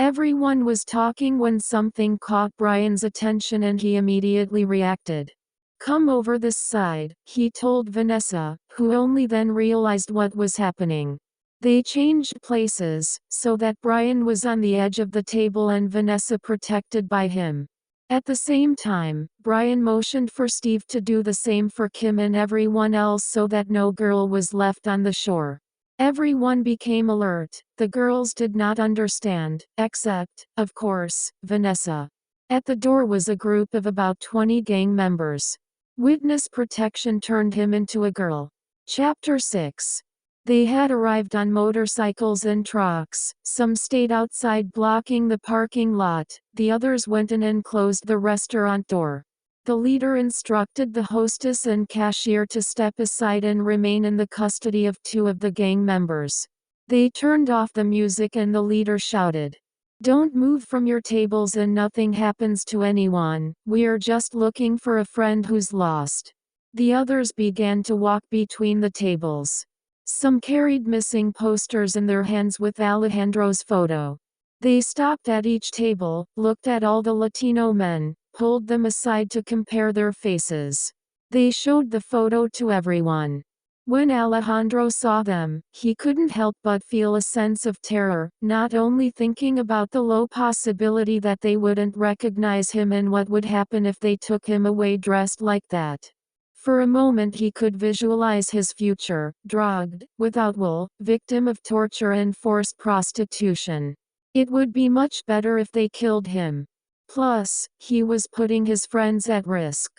Everyone was talking when something caught Brian's attention and he immediately reacted. "Come over this side," he told Vanessa, who only then realized what was happening. They changed places, so that Brian was on the edge of the table and Vanessa protected by him. At the same time, Brian motioned for Steve to do the same for Kim and everyone else so that no girl was left on the shore. Everyone became alert. The girls did not understand, except, of course, Vanessa. At the door was a group of about 20 gang members. Witness protection turned him into a girl. Chapter 6. They had arrived on motorcycles and trucks. Some stayed outside blocking the parking lot, the others went in and closed the restaurant door. The leader instructed the hostess and cashier to step aside and remain in the custody of two of the gang members. They turned off the music and the leader shouted, "Don't move from your tables and nothing happens to anyone, we're just looking for a friend who's lost." The others began to walk between the tables. Some carried missing posters in their hands with Alejandro's photo. They stopped at each table, looked at all the Latino men, pulled them aside to compare their faces. They showed the photo to everyone. When Alejandro saw them, he couldn't help but feel a sense of terror, not only thinking about the low possibility that they wouldn't recognize him and what would happen if they took him away dressed like that. For a moment he could visualize his future, drugged, without wool, victim of torture and forced prostitution. It would be much better if they killed him. Plus, he was putting his friends at risk.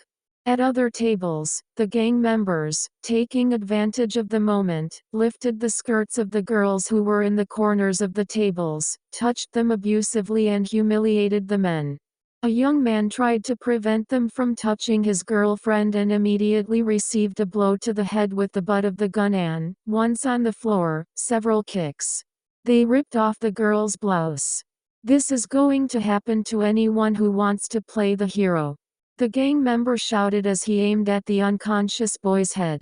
At other tables, the gang members, taking advantage of the moment, lifted the skirts of the girls who were in the corners of the tables, touched them abusively and humiliated the men. A young man tried to prevent them from touching his girlfriend and immediately received a blow to the head with the butt of the gun and, once on the floor, several kicks. They ripped off the girl's blouse. "This is going to happen to anyone who wants to play the hero," the gang member shouted as he aimed at the unconscious boy's head.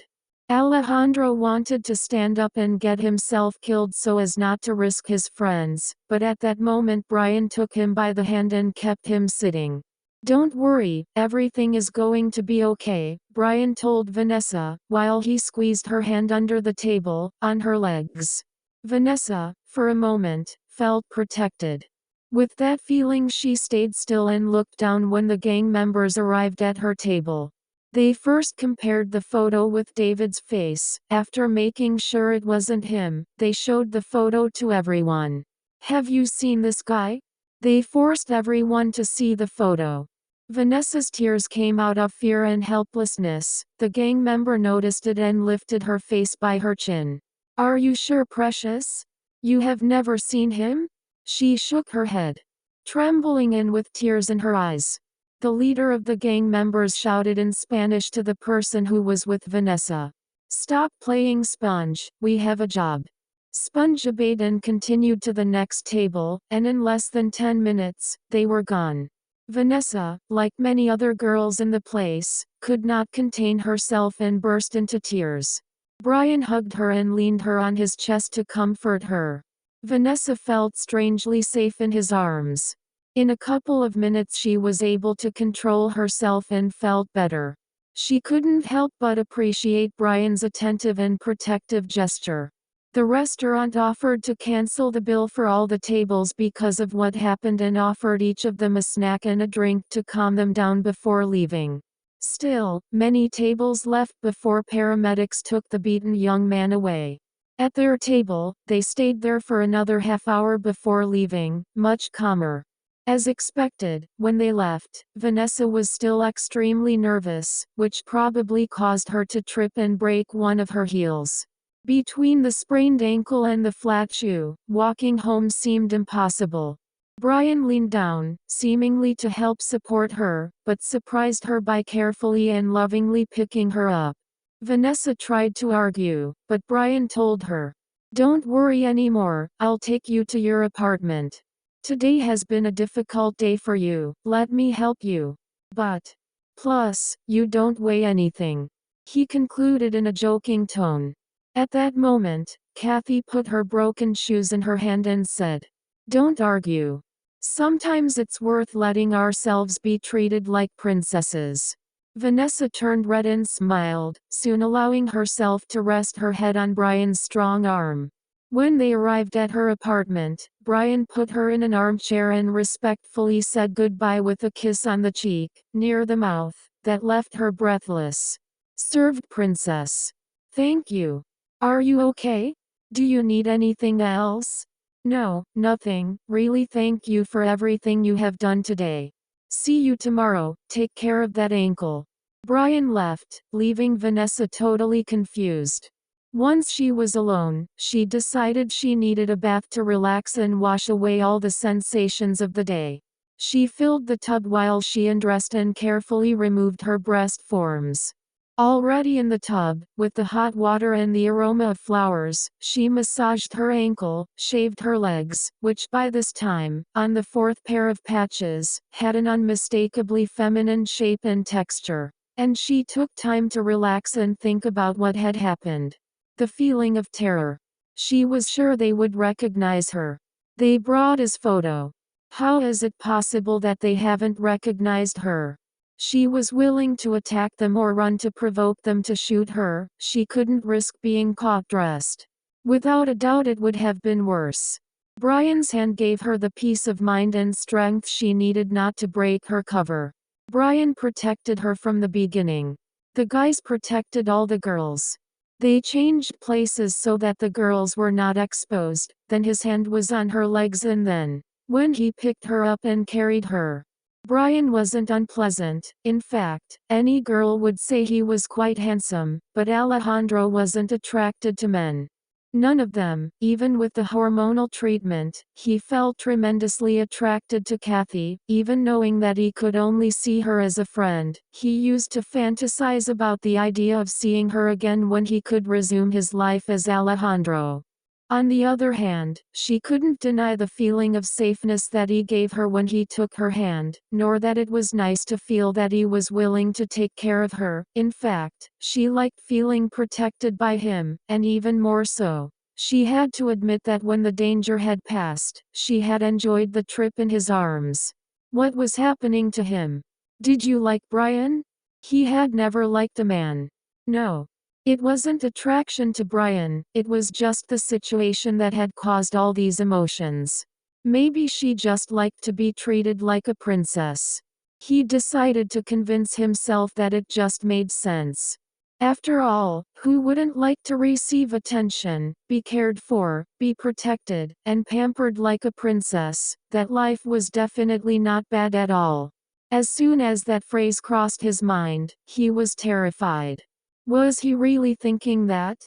Alejandro wanted to stand up and get himself killed so as not to risk his friends, but at that moment Brian took him by the hand and kept him sitting. "Don't worry, everything is going to be okay," Brian told Vanessa, while he squeezed her hand under the table, on her legs. Vanessa, for a moment, felt protected. With that feeling she stayed still and looked down when the gang members arrived at her table. They first compared the photo with David's face. After making sure it wasn't him, they showed the photo to everyone. "Have you seen this guy?" They forced everyone to see the photo. Vanessa's tears came out of fear and helplessness. The gang member noticed it and lifted her face by her chin. "Are you sure, precious? You have never seen him?" She shook her head, trembling and with tears in her eyes. The leader of the gang members shouted in Spanish to the person who was with Vanessa, "Stop playing sponge, we have a job." Sponge obeyed and continued to the next table, and in less than 10 minutes, they were gone. Vanessa, like many other girls in the place, could not contain herself and burst into tears. Brian hugged her and leaned her on his chest to comfort her. Vanessa felt strangely safe in his arms. In a couple of minutes she was able to control herself and felt better. She couldn't help but appreciate Brian's attentive and protective gesture. The restaurant offered to cancel the bill for all the tables because of what happened and offered each of them a snack and a drink to calm them down before leaving. Still, many tables left before paramedics took the beaten young man away. At their table, they stayed there for another half hour before leaving, much calmer. As expected, when they left, Vanessa was still extremely nervous, which probably caused her to trip and break one of her heels. Between the sprained ankle and the flat shoe, walking home seemed impossible. Brian leaned down, seemingly to help support her, but surprised her by carefully and lovingly picking her up. Vanessa tried to argue, but Brian told her, "Don't worry anymore, I'll take you to your apartment. Today has been a difficult day for you, let me help you. But, plus, you don't weigh anything," he concluded in a joking tone. At that moment, Kathy put her broken shoes in her hand and said, "Don't argue. Sometimes it's worth letting ourselves be treated like princesses. Vanessa turned red and smiled, soon allowing herself to rest her head on Brian's strong arm. When they arrived at her apartment, Brian put her in an armchair and respectfully said goodbye with a kiss on the cheek, near the mouth, that left her breathless. "Served, princess." "Thank you. Are you okay? Do you need anything else?" "No, nothing, really. Thank you for everything you have done today. See you tomorrow. Take care of that ankle." Brian left, leaving Vanessa totally confused. Once she was alone, she decided she needed a bath to relax and wash away all the sensations of the day. She filled the tub while she undressed and carefully removed her breast forms. Already in the tub, with the hot water and the aroma of flowers, she massaged her ankle, shaved her legs, which by this time, on the fourth pair of patches, had an unmistakably feminine shape and texture. And she took time to relax and think about what had happened. The feeling of terror. She was sure they would recognize her. They brought his photo. How is it possible that they haven't recognized her? She was willing to attack them or run to provoke them to shoot her. She couldn't risk being caught dressed. Without a doubt it would have been worse. Brian's hand gave her the peace of mind and strength she needed not to break her cover. Brian protected her from the beginning. The guys protected all the girls. They changed places so that the girls were not exposed, then his hand was on her legs and then, when he picked her up and carried her. Brian wasn't unpleasant. In fact, any girl would say he was quite handsome, but Alejandro wasn't attracted to men. None of them, even with the hormonal treatment. He felt tremendously attracted to Kathy, even knowing that he could only see her as a friend. He used to fantasize about the idea of seeing her again when he could resume his life as Alejandro. On the other hand, she couldn't deny the feeling of safeness that he gave her when he took her hand, nor that it was nice to feel that he was willing to take care of her. In fact, she liked feeling protected by him, and even more so. She had to admit that when the danger had passed, she had enjoyed the trip in his arms. What was happening to him? Did you like Brian? He had never liked a man. No. It wasn't attraction to Brian, it was just the situation that had caused all these emotions. Maybe she just liked to be treated like a princess. He decided to convince himself that it just made sense. After all, who wouldn't like to receive attention, be cared for, be protected, and pampered like a princess? That life was definitely not bad at all. As soon as that phrase crossed his mind, he was terrified. Was he really thinking that?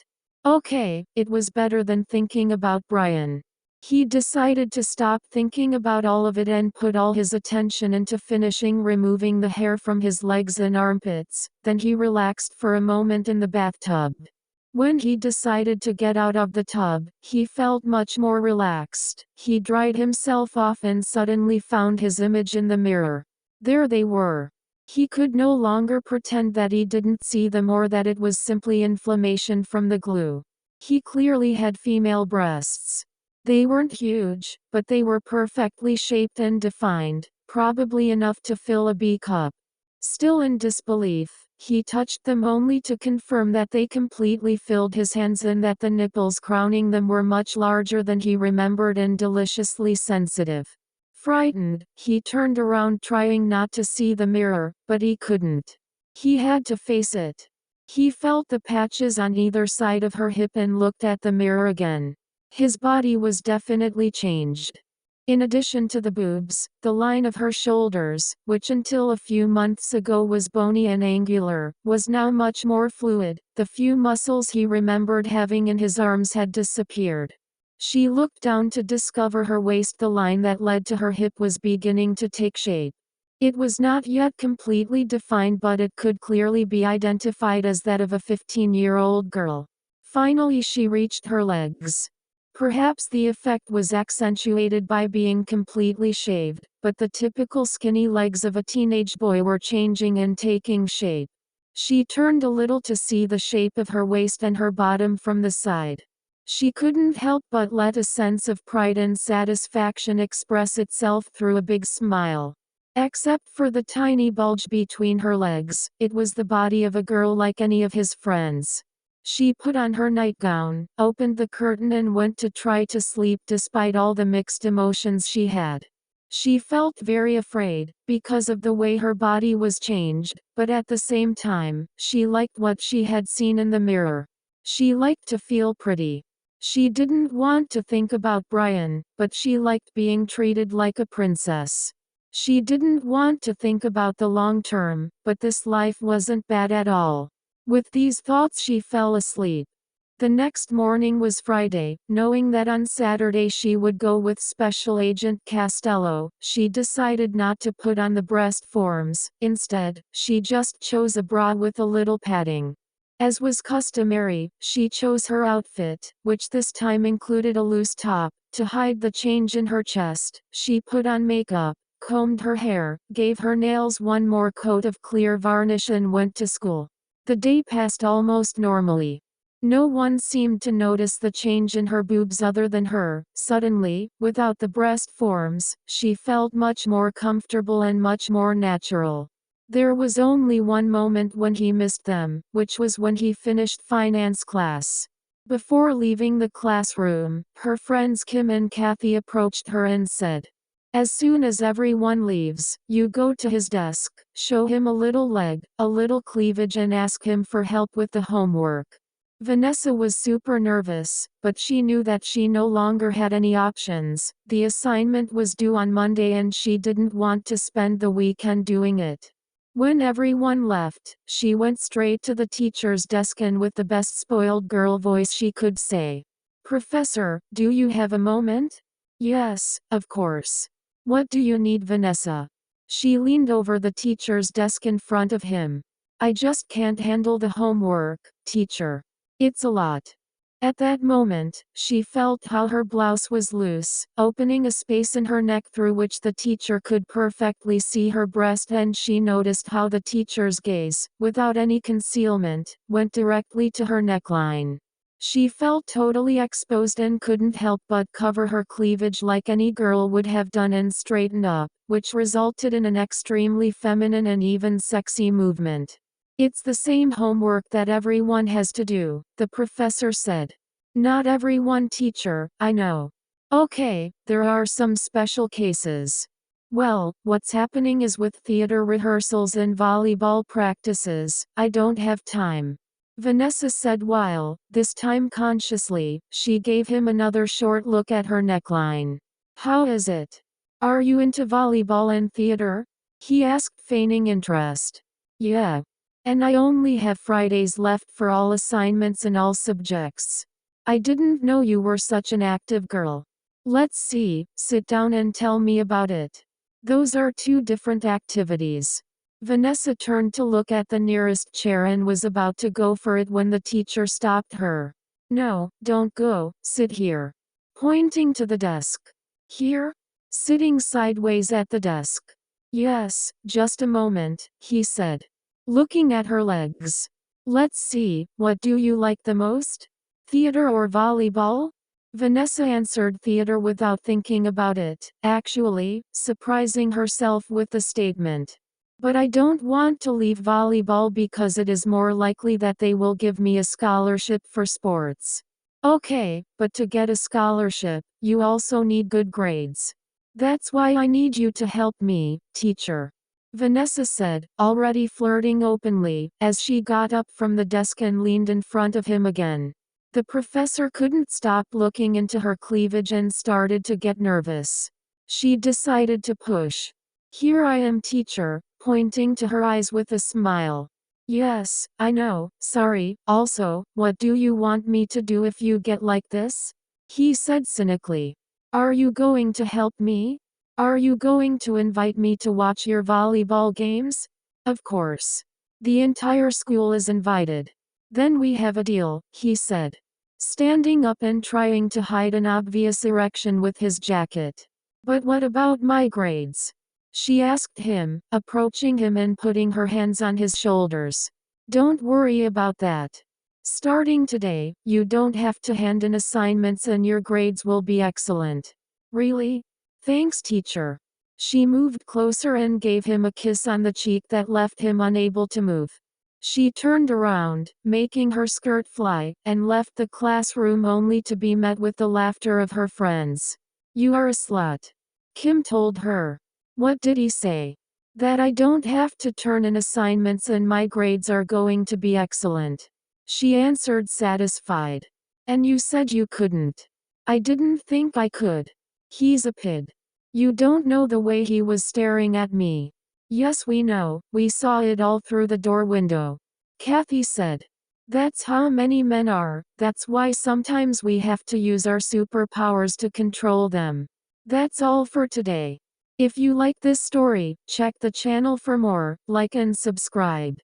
Okay, it was better than thinking about Brian. He decided to stop thinking about all of it and put all his attention into finishing removing the hair from his legs and armpits. Then he relaxed for a moment in the bathtub. When he decided to get out of the tub, he felt much more relaxed. He dried himself off and suddenly found his image in the mirror. There they were. He could no longer pretend that he didn't see them or that it was simply inflammation from the glue. He clearly had female breasts. They weren't huge, but they were perfectly shaped and defined, probably enough to fill a B cup. Still in disbelief, he touched them only to confirm that they completely filled his hands and that the nipples crowning them were much larger than he remembered and deliciously sensitive. Frightened, he turned around trying not to see the mirror, but he couldn't. He had to face it. He felt the patches on either side of her hip and looked at the mirror again. His body was definitely changed. In addition to the boobs, the line of her shoulders, which until a few months ago was bony and angular, was now much more fluid. The few muscles he remembered having in his arms had disappeared. She looked down to discover her waist. The line that led to her hip was beginning to take shape. It was not yet completely defined, but it could clearly be identified as that of a 15-year-old girl. Finally she reached her legs. Perhaps the effect was accentuated by being completely shaved, but the typical skinny legs of a teenage boy were changing and taking shape. She turned a little to see the shape of her waist and her bottom from the side. She couldn't help but let a sense of pride and satisfaction express itself through a big smile. Except for the tiny bulge between her legs, it was the body of a girl like any of his friends. She put on her nightgown, opened the curtain and went to try to sleep despite all the mixed emotions she had. She felt very afraid, because of the way her body was changed, but at the same time, she liked what she had seen in the mirror. She liked to feel pretty. She didn't want to think about Brian, but she liked being treated like a princess. She didn't want to think about the long term, but this life wasn't bad at all. With these thoughts she fell asleep. The next morning was Friday. Knowing that on Saturday she would go with Special Agent Costello, she decided not to put on the breast forms. Instead, she just chose a bra with a little padding. As was customary, she chose her outfit, which this time included a loose top, to hide the change in her chest. She put on makeup, combed her hair, gave her nails one more coat of clear varnish and went to school. The day passed almost normally. No one seemed to notice the change in her boobs other than her. Suddenly, without the breast forms, she felt much more comfortable and much more natural. There was only one moment when he missed them, which was when he finished finance class. Before leaving the classroom, her friends Kim and Kathy approached her and said, "As soon as everyone leaves, you go to his desk, show him a little leg, a little cleavage and ask him for help with the homework." Vanessa was super nervous, but she knew that she no longer had any options. The assignment was due on Monday and she didn't want to spend the weekend doing it. When everyone left, she went straight to the teacher's desk and with the best spoiled girl voice she could say, "Professor, do you have a moment?" "Yes, of course. What do you need, Vanessa?" She leaned over the teacher's desk in front of him. "I just can't handle the homework, teacher. It's a lot." At that moment, she felt how her blouse was loose, opening a space in her neck through which the teacher could perfectly see her breast, and she noticed how the teacher's gaze, without any concealment, went directly to her neckline. She felt totally exposed and couldn't help but cover her cleavage like any girl would have done and straighten up, which resulted in an extremely feminine and even sexy movement. "It's the same homework that everyone has to do," the professor said. "Not everyone, teacher, I know. Okay, there are some special cases. Well, what's happening is with theater rehearsals and volleyball practices, I don't have time." Vanessa said while, this time consciously, she gave him another short look at her neckline. "How is it? Are you into volleyball and theater?" he asked, feigning interest. "Yeah. And I only have Fridays left for all assignments and all subjects. I didn't know you were such an active girl." "Let's see, sit down and tell me about it." "Those are two different activities." Vanessa turned to look at the nearest chair and was about to go for it when the teacher stopped her. "No, don't go, sit here." Pointing to the desk. "Here?" Sitting sideways at the desk. "Yes, just a moment," he said. Looking at her legs. "Let's see, what do you like the most? Theater or volleyball?" Vanessa answered theater without thinking about it, actually, surprising herself with the statement. "But I don't want to leave volleyball because it is more likely that they will give me a scholarship for sports." "Okay, but to get a scholarship, you also need good grades. That's why I need you to help me, teacher," Vanessa said, already flirting openly, as she got up from the desk and leaned in front of him again. The professor couldn't stop looking into her cleavage and started to get nervous. She decided to push. "Here I am, teacher," pointing to her eyes with a smile. "Yes, I know, sorry. Also, what do you want me to do if you get like this?" he said cynically. "Are you going to help me? Are you going to invite me to watch your volleyball games?" "Of course. The entire school is invited." "Then we have a deal," he said, standing up and trying to hide an obvious erection with his jacket. "But what about my grades?" she asked him, approaching him and putting her hands on his shoulders. "Don't worry about that. Starting today, you don't have to hand in assignments and your grades will be excellent. Really? Thanks, teacher. She moved closer and gave him a kiss on the cheek that left him unable to move. She turned around, making her skirt fly, and left the classroom only to be met with the laughter of her friends. You are a slut, Kim told her. What did he say? That I don't have to turn in assignments and my grades are going to be excellent. She answered satisfied. And you said you couldn't. I didn't think I could. He's a pid. You don't know the way he was staring at me. Yes, we know, we saw it all through the door window. Kathy said. That's how many men are, that's why sometimes we have to use our superpowers to control them. That's all for today. If you like this story, check the channel for more, like and subscribe.